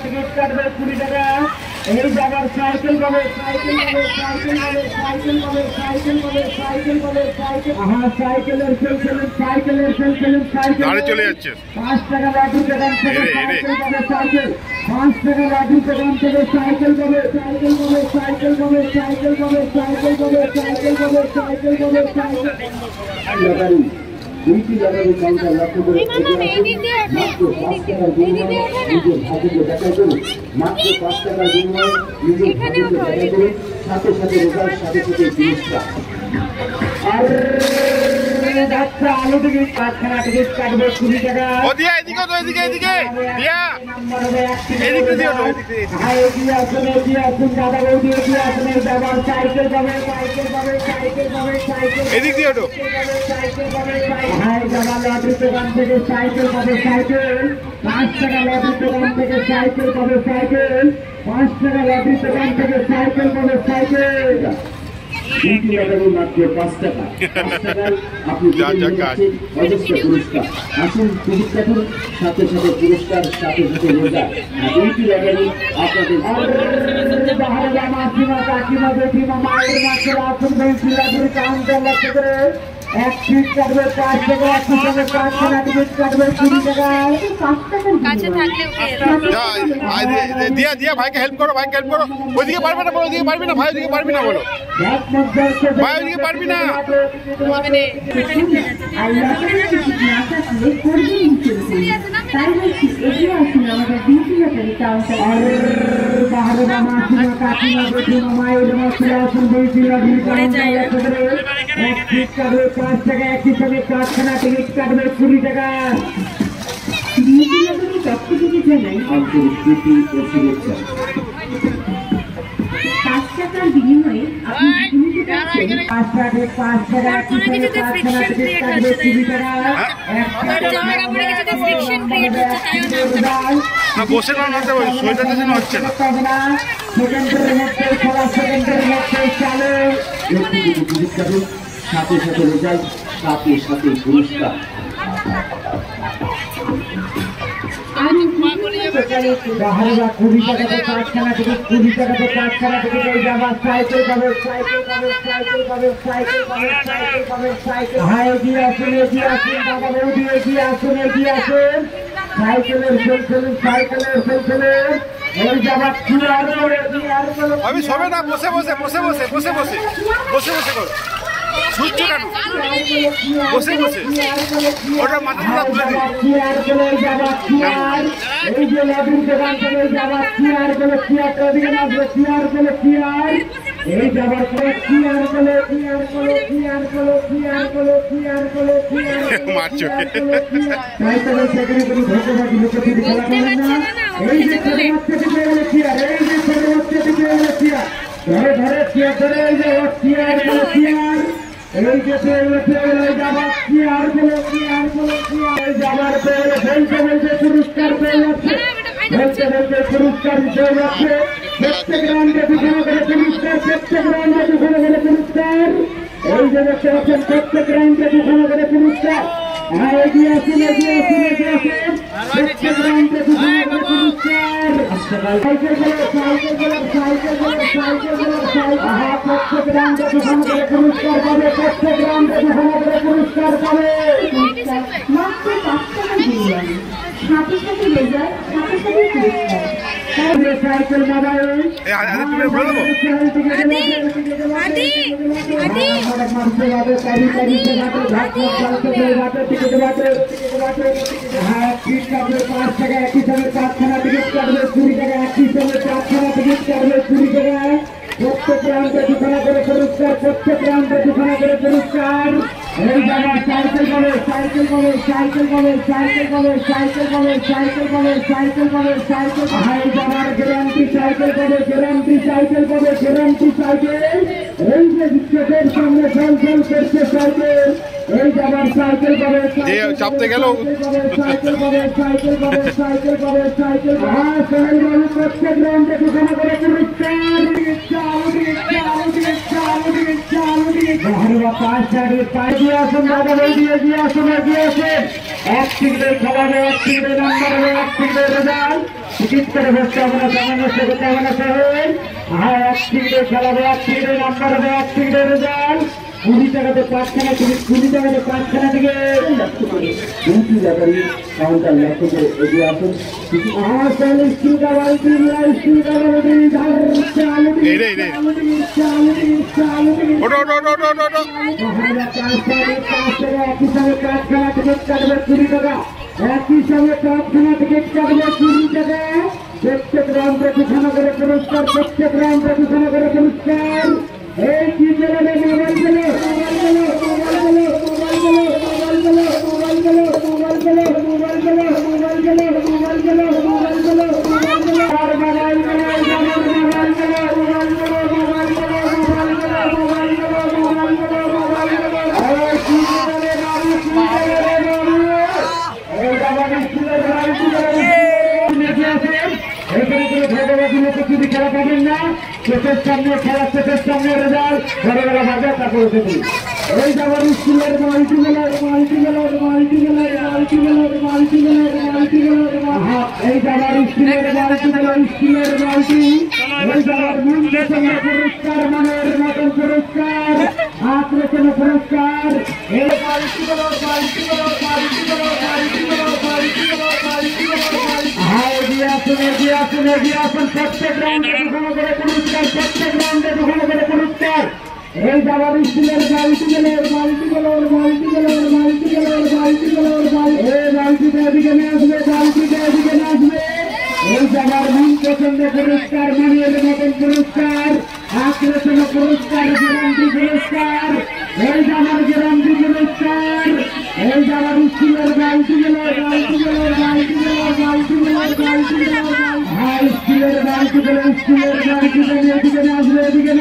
Ticket কাটবে 20 টাকা। এই যাবার সাইকেল পাবে, সাইকেল পাবে, সাইকেল পাবে, সাইকেল পাবে, সাইকেল পাবে, সাইকেল পাবে, সাইকেল। হ্যাঁ, সাইকেলের সেলফেলেন, সাইকেলের সেলফেলেন, সাইকেল গাড়ি চলে যাচ্ছে। 5 টাকা লাঠি দোকান থেকে সাইকেল পাবে, সাইকেল 5 টাকা লাঠি দোকান থেকে সাইকেল পাবে, সাইকেল পাবে, সাইকেল পাবে, সাইকেল পাবে, সাইকেল পাবে, সাইকেল পাবে, সাইকেল পাবে, সাইকেল। দুইটি লাগারি কাউন্টার লক্ষ্য করে মাত্র 5 টাকার বিনিময়ে নিজের ভাগ্যকে দেখা করুন। মাত্র 5 টাকার বিনিময়ে নিজের ভাগ্যকে দেখা করুন। সাথে সাথে রেজাল্ট, সাথে সাথে জিনিসটা আর আচ্ছা আলু টিকিট কারখানা টিকিট কাটবে 20 টাকা। ও দিয়া এদিকে তো এদিকে এদিকে দিয়া এদিকে দিও তো ভাই এদিকে আসুন, এদিকে আসুন দাদা বৌদি, এদিকে আসুন। যাবার সাইকেল পাবে, সাইকেল পাবে, সাইকেল পাবে, সাইকেল এদিক দিও তো সাইকেল পাবে। ভাই যাবার লটারি দোকান থেকে সাইকেল পাবে, সাইকেল 5 টাকা লটারি দোকান থেকে সাইকেল পাবে, সাইকেল 5 টাকা লটারি দোকান থেকে সাইকেল পাবে, সাইকেল। দুইটি লাগাবো মাত্র 5 টাকা। 5 টাকায় আপনি অজস্র পুরস্কার। আসুন টিকিট কাটুন, সাথে সাথে পুরস্কার, সাথে সাথে রোজা। দুইটি লাগাবো আপনাদের মাসিমা, কাকিমা, জেঠিমা, মায়ের মাছের আসুন ভেন্সিলাগুড়ি কাউন্টার লক্ষ্য করে 1 টিকিট কাটবে 5 টাকা, 1 টাকা কারখানা টিকিট কাটবে 20 টাকা। কাছে থাকলে দিয়া দিয়া ভাইকে হেল্প করো, ভাইকে হেল্প করো। ওইদিকে পারবে না, ওইদিকে পারবি না ভাই, ওইদিকে পারবি না বলো ভাই, ওইদিকে পারবি না। মায়ের মাছের আসুন ভেন্সিলাগুড়ি কাউন্টার লক্ষ্য করে 1 টিকিট কাটবে 5 টাকা, একই সঙ্গে কারখানা টিকিট কাটবে 20 টাকা। আন্তরিক প্রীতি ও শুভেচ্ছা। 5 টাকার বিনিময়ে আপনি 5 টাকা, 5 টাকা, একই সঙ্গে কারখানা টিকিট কাটবে 20 টাকা। না বসে না নড়তে বলি, শরীরটা যেন হচ্ছে না। সেকেন্ডের মধ্যে খেলা, সেকেন্ডের মধ্যে চালু। টিকিট কাটুন, সাথে সাথে রেজাল্ট, সাথে সাথে পুরস্কার। বাহারা 20 টাকাতে কারখানা টিকিট, 20 টাকাতে কারখানা টিকিট। এই যাবার সাইকেল পাবে, সাইকেল পাবে, সাইকেল পাবে, সাইকেল পাবে, সাইকেল পাবে, সাইকেল। হ্যাঁ এগিয়ে আসুন, এগিয়ে আসুন দাদা বৌদি, এগিয়ে আসুন, এগিয়ে আসুন। সাইকেলের সেলফেলেন, সাইকেলের সেলফেলেন। এই যাবার QR করে, QR করে। আমি সবে না, বসে বসে বসে বসে বসে বসে বসে বসে করো। ছুটছো কেন? বসে বসে ওটা মাথা তুলে দিই। এই যে লাডুর দোকান থেকে যাবার QR করে, QR করে আসবে, QR করে, QR এই যাবার পরে QR করে, QR করে, QR করে, QR করে, QR করে, QR মারছো তাই তো সেখানে কোনো ধোকাবাজি লোকের খেলা করেন না। এই যে ছোট বাচ্চাটি পেয়ে গেলে QR, এই যে ছোট বাচ্চাটি পেয়ে গেলে QR, ধরে ধরে QR ধরে, এই যে QR করে, QR এই যে পেয়ে যাবার QR করে, QR করে, QR যাবার পেয়ে বলতে বলতে পুরস্কার পেয়ে যাচ্ছে, বলতে বলতে পুরস্কার পেয়ে যাচ্ছে। প্রত্যেক রাউন্ডে 200 করে পুরস্কার, প্রত্যেক রাউন্ডে 200 করে পুরস্কার। এই যে দেখতে পাচ্ছেন প্রত্যেক রাউন্ডে 200 করে পুরস্কার। হ্যাঁ এগিয়ে আসুন, এগিয়ে আসুন, এগিয়ে আসুন। প্রত্যেক রাউন্ডে 200 করে পুরস্কার। সাইকেল গেলে, সাইকেল গেলে, সাইকেল গেলে, সাইকেল গেলে, সাইকেল। হ্যাঁ প্রত্যেক রাউন্ডে 200 করে পুরস্কার পাবে, প্রত্যেক রাউন্ডে 200 করে পুরস্কার পাবে। মাত্র 5 টাকা বিনিময়ে সাথে সাথে রেজাল্ট, সাথে সাথে পুরস্কার। সাইকেল মোবাইল তুমি বলে দেবো হ্যাঁ টিকিট কাটবে 5 টাকা, একই সঙ্গে কারখানা টিকিট কাটবে 20 টাকা, একই সঙ্গে কারখানা টিকিট কাটবে 20 টাকা। প্রত্যেক রাউন্ডে 200 করে পুরস্কার, প্রত্যেক রাউন্ডে 200 করে পুরস্কার। এই জায়গায় সাইকেল পাবে, সাইকেল পাবে, সাইকেল পাবে, সাইকেল পাবে, সাইকেল পাবে, সাইকেল পাবে, সাইকেল পাবে, সাইকেল। এই জায়গার গ্যারান্টি সাইকেল পাবে, গ্যারান্টি সাইকেল পাবে, গ্যারান্টি সাইকেল। এই যে চোখের সামনে ফল ফল করছে সাইকেল, এই জায়গার সাইকেল পাবে, চাপতে গেল সাইকেল পাবে, সাইকেল পাবে, সাইকেল পাবে, সাইকেল। হ্যাঁ সোহেল বাবু প্রত্যেক রাউন্ডে 200 করে পুরস্কার। চালু, চালু, চালু, চালু। টিকিট করে বসতে হবে না, সামঞ্জস্য করতে হবে না শহর। হ্যাঁ, 1 টিকিটের খেলা হবে, 1 টিকিটের নাম্বার হবে, 1 টিকিটের রেজাল্ট। 20 টাকাতে 5খানা টিকিট, 20 টাকাতে 5খানা টিকিট। কিন্তু ব্যাপারী কাউন্টার লক্ষ্য করে এগিয়ে আসুন। একই সঙ্গে 5খানা টিকিট কাটবে 20 টাকা। প্রত্যেক রাউন্ডে 2খানা করে পুরস্কার, প্রত্যেক রাউন্ডে 2খানা করে পুরস্কার। এই কি জেলারে মোবাইল গেল, খেলা পাবেন না। চোখের সামনে খেলা, চোখের সামনে রেজাল্ট বড় বড় বাজার তা করেছে। এই যাবার স্কুলের এই যাবার স্কুলের বালতি, এই যাবার মূল পুরস্কার, মানের মতন পুরস্কার, হাত রেখে পুরস্কার। এই প্রত্যেক রাউন্ডে 2খানা করে পুরস্কার, প্রত্যেক রাউন্ডে 2খানা করে পুরস্কার। এই যাবার স্কুলের বালতিতে এদিকে নিয়ে আসবে, বালতিতে এদিকে নিয়ে আসবে। এই যাবার মন পছন্দের পুরস্কার, মানের মতন পুরস্কার, হাত রেখে পুরস্কার, গ্যারান্টি পুরস্কার। এই যাবার গ্যারান্টি পুরস্কার। এই যাবার স্কুলের বালতি গেল, হ্যাঁ স্কুলের বালতি গেল, স্কুলের বালতি গেলে এদিকে আসবে, এদিকে